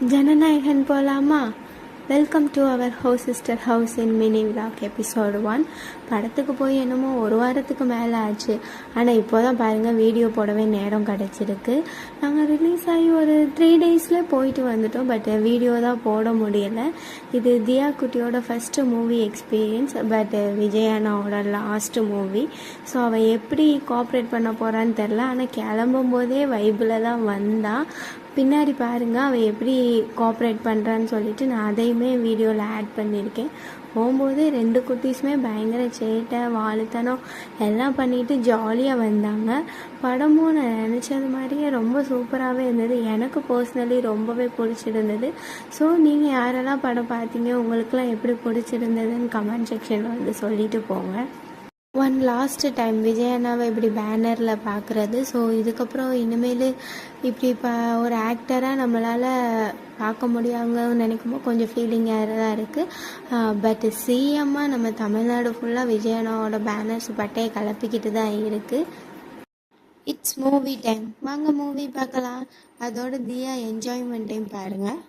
ஜனநாயகன் போலாமா? Welcome to our house sister house in mini vlog episode 1. படத்துக்கு போய் என்னமோ ஒரு வாரத்துக்கு மேலே ஆச்சு. ஆனால் இப்போ தான் பாருங்கள் வீடியோ போடவே நேரம் கிடச்சிருக்கு. நாங்கள் ரிலீஸ் ஆகி ஒரு 3 டேஸில் போயிட்டு வந்துட்டோம். பட் வீடியோ தான் போட முடியலை. இது தியா குட்டியோட first movie experience. But Vijay அண்ணாவோட லாஸ்ட்டு மூவி. ஸோ அவள் எப்படி கோஆப்ரேட் பண்ண போகிறான்னு தெரில. ஆனால் கிளம்பும் போதே வைப்பில் தான் வந்தாள். பின்னாடி பாருங்கள் அவள் எப்படி கோஆப்ரேட் பண்ணுறான்னு சொல்லிட்டு நான் அதையுமே வீடியோவில் ஆட் பண்ணியிருக்கேன். போகும்போது 2 குட்டீஸுமே பயங்கர சேட்டை வாழுத்தனம் எல்லாம் பண்ணிவிட்டு ஜாலியாக வந்தாங்க. படமும் நான் நினச்சது மாதிரியே ரொம்ப சூப்பராகவே இருந்தது. எனக்கு பர்சனலி ரொம்பவே பிடிச்சிருந்தது. ஸோ நீங்கள் யாரெல்லாம் படம் பார்த்தீங்க, உங்களுக்கெல்லாம் எப்படி பிடிச்சிருந்ததுன்னு கமெண்ட் செக்ஷனில் வந்து சொல்லிட்டு போங்க. ஒன் லாஸ்ட் டைம் விஜய் அண்ணாவை இப்படி பேனரில் பார்க்குறது. ஸோ இதுக்கப்புறம் இனிமேல் இப்படி ஒரு ஆக்டராக நம்மளால் பார்க்க முடியாங்கன்னு நினைக்கும்போது கொஞ்சம் ஃபீலிங்காக தான் இருக்குது. பட் சிஎம்மாக நம்ம தமிழ்நாடு ஃபுல்லாக விஜய் அண்ணாவோட பேனர்ஸ் பட்டையை கிளப்பிக்கிட்டு தான் இருக்குது. இட்ஸ் மூவி டைம், வாங்க மூவி பார்க்கலாம். அதோட தியா என்ஜாய்மெண்ட் டைம் பாருங்கள்.